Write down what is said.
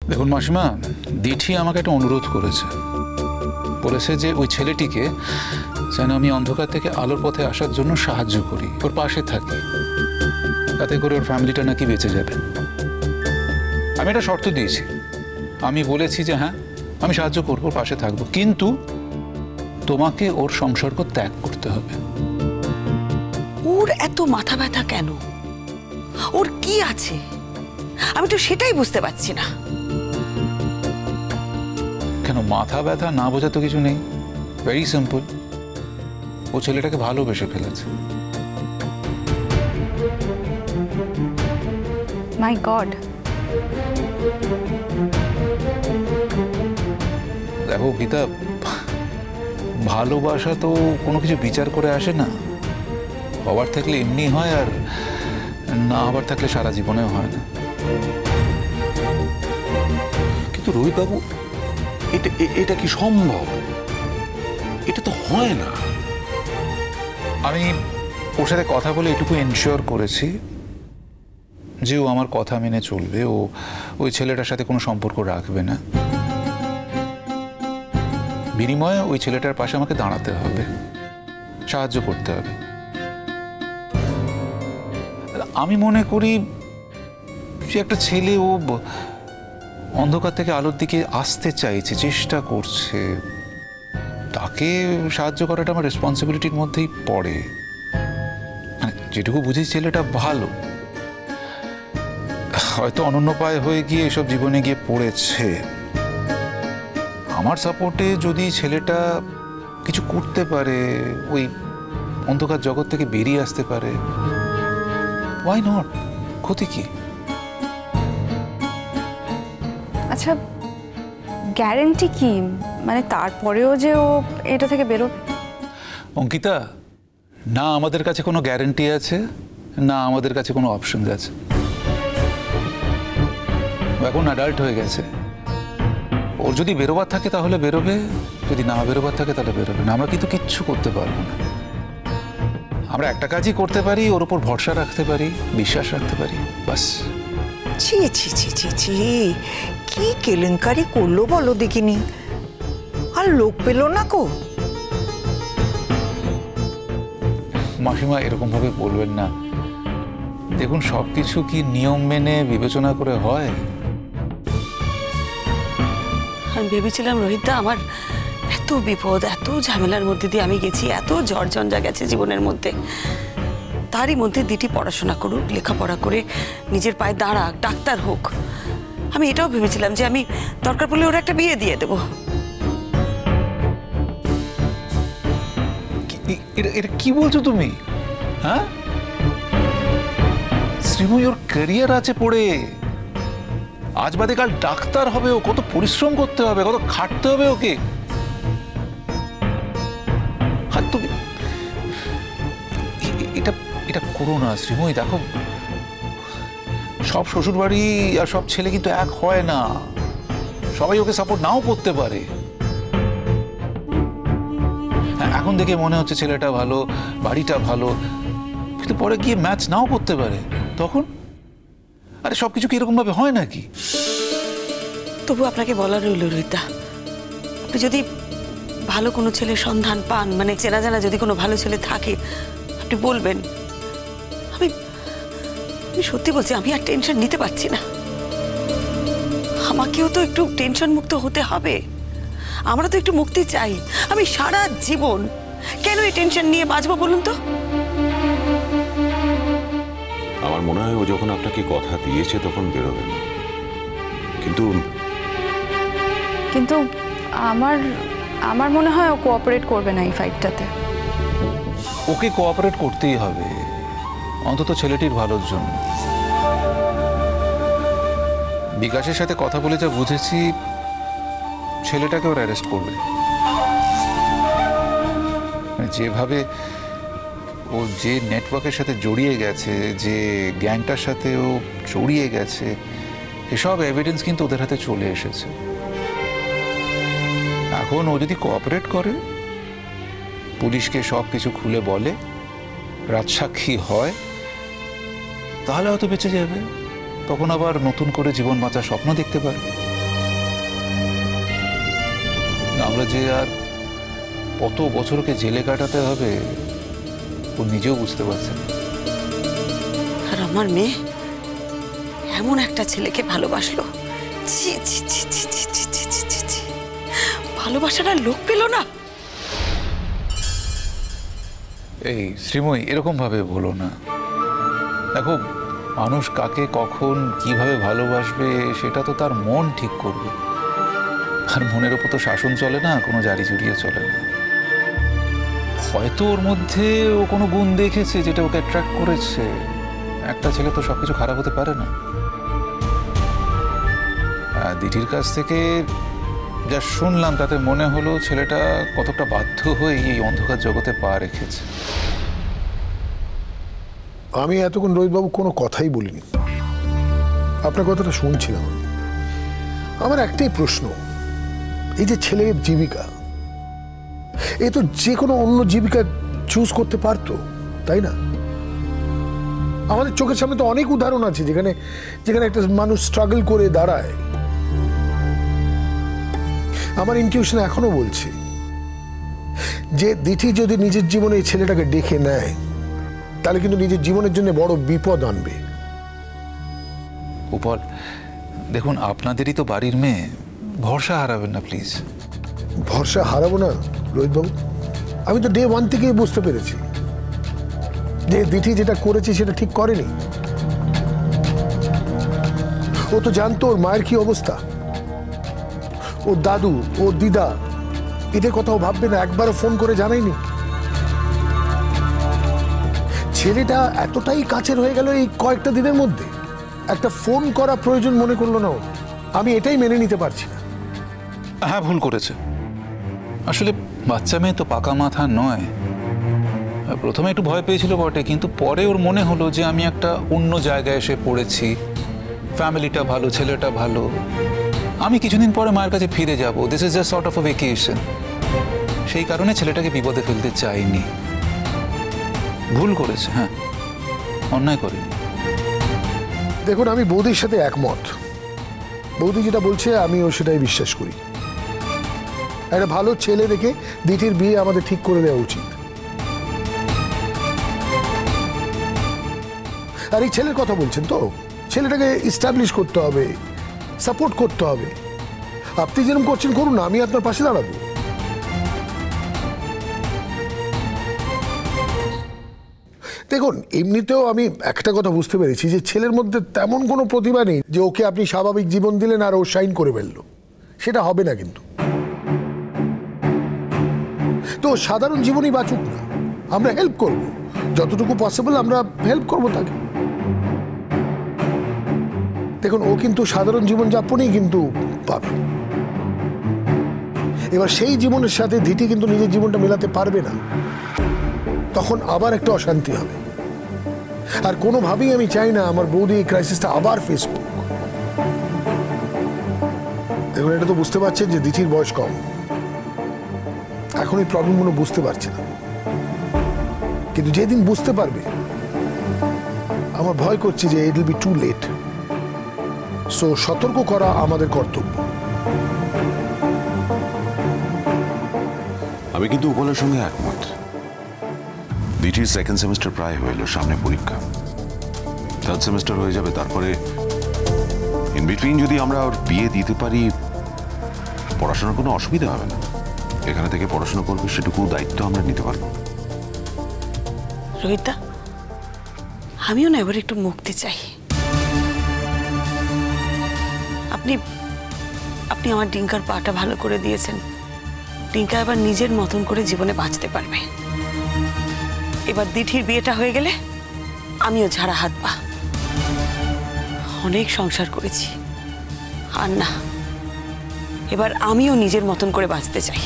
দেখুন মাসিমা, দিঠি আমাকে একটা অনুরোধ করেছে, বলেছে যে ওই ছেলেটিকে যেন আমি অন্ধকার থেকে আলোর পথে আসার জন্য সাহায্য করি, ওর পাশে থাকি, তাতে করে ওর ফ্যামিলিটা নাকি বেঁচে যাবে। আমি একটা শর্ত দিয়েছি, আমি বলেছি যে হ্যাঁ আমি সাহায্য করবো, ওর পাশে থাকবো, কিন্তু তোমাকে ওর সংসর্গ ত্যাগ করতে হবে। ওর এত মাথা ব্যথা কেন? ওর কি আছে? আমি তো সেটাই বুঝতে পারছি না। কেন মাথা ব্যথা না বোঝা তো কিছু নেই, ভেরি সিম্পল। ও ছেলেটাকে ভালোবেসে ফেলেছে। মাই গড। দেখো গীতা, ভালোবাসা তো কোনো কিছু বিচার করে আসে না, হবার থাকলে এমনি হয়, আর না হবার থাকলে সারা জীবনেও হয় না। কিন্তু রোহিত বাবু, এটা কি সম্ভব? এটা তো হয় না। আমি ওর সাথে কথা বলে এটুকু এনশিওর করেছি যে ও আমার কথা মেনে চলবে, ও ওই ছেলেটার সাথে কোনো সম্পর্ক রাখবে না। বিনিময়ে ওই ছেলেটার পাশে আমাকে দাঁড়াতে হবে, সাহায্য করতে হবে। আমি মনে করি যে একটা ছেলে ও অন্ধকার থেকে আলোর দিকে আসতে চাইছে, চেষ্টা করছে, তাকে সাহায্য করাটা আমার রেসপন্সিবিলিটির মধ্যেই পড়ে। মানে যেটুকু বুঝি ছেলেটা ভালো, হয়তো অনন্যপায় হয়ে গিয়ে এসব জীবনে গিয়ে পড়েছে। আমার সাপোর্টে যদি ছেলেটা কিছু করতে পারে, ওই অন্ধকার জগৎ থেকে বেরিয়ে আসতে পারে, ওয়াই নট? ক্ষতি কি? আচ্ছা, গ্যারেন্টি কি? মানে তারপরেও যে ও এটা থেকে বেরোবে? অঙ্কিতা, না আমাদের কাছে কোনো গ্যারেন্টি আছে, না আমাদের কাছে কোনো অপশন আছে। এখন অ্যাডাল্ট হয়ে গেছে, ওর যদি বেরোবার থাকে তাহলে বেরোবে, যদি না বেরোবার থাকে তাহলে বেরোবে না। আমরা কিন্তু কিচ্ছু করতে পারবো না। আমরা একটা কাজই করতে পারি, ওর উপর ভরসা রাখতে পারি, বিশ্বাস রাখতে পারি, বাস। ছি ছি ছি ছি ছি, কি কেলেঙ্কারি করলো বলো দেখিনি। আর লোক পেল না কো? মাসিমা এরকম ভাবে বলবেন না। দেখুন, সবকিছু কি নিয়ম মেনে বিবেচনা করে হয়? আমি ভেবেছিলাম রোহিতদা, আমার এত বিপদ, এত ঝামেলার মধ্যে দিয়ে আমি গেছি, এত ঝড় ঝঞ্ঝা গেছে জীবনের মধ্যে, তারই মধ্যে দিটি পড়াশোনা করুক, লেখাপড়া করে নিজের পায়ে দাঁড়াক, ডাক্তার হোক। আমি এটাও ভেবেছিলাম যে আমি দরকার পড়লে ওর একটা বিয়ে দিয়ে দেবো। এটা কি বলছো তুমি? হ্যাঁ, শ্রীময়ী ওর ক্যারিয়ার আছে পড়ে, আজ বাদে কাল ডাক্তার হবে, ও কত পরিশ্রম করতে হবে, কত খাটতে হবে ওকে। আর তুমি এটা করো না শ্রীময়ী। দেখো, সব শ্বশুর বাড়ি আর সব ছেলে কিন্তু এক হয় না, সবাই ওকে সাপোর্ট নাও করতে পারে। হ্যাঁ, এখন দেখে মনে হচ্ছে ছেলেটা ভালো, বাড়িটা ভালো, কিন্তু পরে গিয়ে ম্যাচ নাও করতে পারে, তখন আরে সবকিছু কি এরকম ভাবে হয় নাকি? তবু আপনাকে বলা রইল রোহিতদা, আপনি যদি ভালো কোনো ছেলের সন্ধান পান, মানে চেনা জানা যদি কোনো ভালো ছেলে থাকে, আপনি বলবেন। আমি সত্যি বলছি, আমি আর টেনশন নিতে পারছি না। আমাকেও তো একটু টেনশন মুক্ত হতে হবে, আমরা তো একটু মুক্তি চাই। আমি সারা জীবন কেন এই টেনশন নিয়ে বাঁচবো বলুন তো? আমার মনে হয় ও যখন আপনাকে কথা দিয়েছে তখন বেরোবে না। কিন্তু কিন্তু আমার মনে হয় ও কোঅপারেট করবে না এই ফাইটটাতে। ওকে কোঅপারেট করতেই হবে, অন্তত ছেলেটির ভালোর জন্য। বিকাশের সাথে কথা বলে যা বুঝেছি, ছেলেটাকে ওরা অ্যারেস্ট করবে। মানে যেভাবে ও যে নেটওয়ার্কের সাথে জড়িয়ে গেছে, যে গ্যাংটার সাথে ও জড়িয়ে গেছে, এসব এভিডেন্স কিন্তু ওদের হাতে চলে এসেছে। এখন ও যদি কোঅপারেট করে, পুলিশকে সব কিছু খুলে বলে, রাজসাক্ষী হয়, তাহলে হয়তো বেঁচে যাবে। তখন আবার নতুন করে জীবন বাঁচার স্বপ্ন দেখতে পারবে। আমরা যে আর কত বছরকে জেলে কাটাতে হবে ও নিজেও বুঝতে পারছে না। আর আমার মেয়ে এমন একটা ছেলেকে ভালোবাসলো, ছি ছি ছি ছি ছি ছি ছি ছি ছি ছি। ভালোবাসার আর লোক পেল না। এই শ্রীময়ী, এরকম ভাবে বলো না। দেখো, মানুষ কাকে কখন কিভাবে ভালোবাসবে সেটা তো তার মন ঠিক করবে। আর মনের ওপর তো শাসন চলে না, কোনো জারি জুড়িয়ে চলে না। হয়তো ওর মধ্যে ও কোনো গুণ দেখেছে যেটা ওকে অ্যাট্রাক্ট করেছে। একটা ছেলে তো সবকিছু খারাপ হতে পারে না। দিঠির কাছ থেকে যা শুনলাম তাতে মনে হলো ছেলেটা কতটা বাধ্য হয়ে এই অন্ধকার জগতে পা রেখেছে। আমি এতক্ষণ রোহিতবাবু কোনো কথাই বলিনি, আপনার কথাটা শুনছিলাম। আমার একটাই প্রশ্ন, এই যে ছেলের জীবিকা, এ তো যে কোনো অন্য জীবিকা চুজ করতে পারতো, তাই না? আমাদের চোখের সামনে তো অনেক উদাহরণ আছে যেখানে যেখানে একটা মানুষ স্ট্রাগল করে দাঁড়ায়। আমার ইনটিউশন এখনো বলছে যে দিঠি যদি নিজের জীবনে এই ছেলেটাকে ডেকে নেয় তাহলে কিন্তু নিজের জীবনের জন্য বড় বিপদ আনবে। উপল, দেখুন আপনাদেরই তো বাড়ির মেয়ে, ভরসা হারাবেন না প্লিজ। ভরসা হারাবো না রোহিতবাবু, আমি তো ডে 1 থেকেই বুঝতে পেরেছি যে দিঠি যেটা করেছে সেটা ঠিক করেনি। ও তো জানতো ওর মায়ের কি অবস্থা, ওর দাদু, ওর দিদা, এদের কথাও ভাববে না, একবারও ফোন করে জানায়নি। ছেলেটা এতটাই কাছের হয়ে গেল এই কয়েকটা দিনের মধ্যে, একটা ফোন করা প্রয়োজন মনে করলো না ও। আমি এটাই মেনে নিতে পারছি না। হ্যাঁ, ভুল করেছে। আসলে বাচ্চা মেয়ে তো পাকা মাথা নয়। প্রথমে একটু ভয় পেয়েছিল বটে, কিন্তু পরে ওর মনে হলো যে আমি একটা অন্য জায়গায় এসে পড়েছি, ফ্যামিলিটা ভালো, ছেলেটা ভালো, আমি কিছুদিন পরে মায়ের কাছে ফিরে যাব, this is just sort of a vacation. সেই কারণে ছেলেটাকে বিপদে ফেলতে চাইনি। ভুল করেছে, হ্যাঁ, অন্যায় করেনি। দেখুন, আমি বৌদির সাথে একমত। বৌদি যেটা বলছে আমিও সেটাই বিশ্বাস করি। একটা ভালো ছেলে দেখে দিঠির বিয়ে আমাদের ঠিক করে দেওয়া উচিত। আর এই ছেলের কথা বলছেন তো, ছেলেটাকে এস্টাবলিশ করতে হবে, সাপোর্ট করতে হবে। আপনি যেরকম করছেন করুন না, আমি আপনার পাশে দাঁড়াবো। দেখুন, এমনিতেও আমি একটা কথা বুঝতে পেরেছি যে ছেলের মধ্যে তেমন কোনো প্রতিভা নেই যে ওকে আপনি স্বাভাবিক জীবন দিলেন আর ও শাইন করে ফেললো, সেটা হবে না। কিন্তু তো সাধারণ জীবনই বাঁচুক না, আমরা হেল্প করব, যতটুকু পসিবল আমরা হেল্প করব তাকে। দেখুন, ও কিন্তু সাধারণ জীবনযাপনই কিন্তু পাবে। এবার সেই জীবনের সাথে দিঠি কিন্তু নিজের জীবনটা মেলাতে পারবে না, তখন আবার একটা অশান্তি হবে। আর কোনোভাবেই আমি চাই না আমার বৌদি এই ক্রাইসিসটা আবার ফেস করুক। দেখুন, এটা তো বুঝতে পারছেন যে দিঠির বয়স কম, এখন এই প্রবলেমগুলো বুঝতে পারছে না, কিন্তু যেদিন বুঝতে পারবে আমার ভয় করছে যে it will be too late. So সতর্ক করা আমাদের কর্তব্য। আমি কিন্তু উপলের সঙ্গে একমত। দিঠির সেকেন্ড সেমিস্টার প্রায় হয়ে এলো, সামনে পরীক্ষা, থার্ড সেমিস্টার হয়ে যাবে, তারপরে ইন বিটুইন যদি আমরা ওর বিয়ে দিতে পারি পড়াশোনার কোনো অসুবিধা হবে না। এখানে থেকে পড়াশোনা করবে সেটুকু দায়িত্ব আমরা নিতে পারবো। রোহিতদা, আমিও না এবার একটু মুক্তি চাই। আপনি আপনি আমার ডিঙ্কার পাটা ভালো করে দিয়েছেন। ডিঙ্কা এবার নিজের মতন করে জীবনে বাঁচতে পারবে। এবার দিঠির বিয়েটা হয়ে গেলে আমিও ঝাড়া হাত পা। অনেক সংসার করেছি, আর না, এবার আমিও নিজের মতন করে বাঁচতে চাই।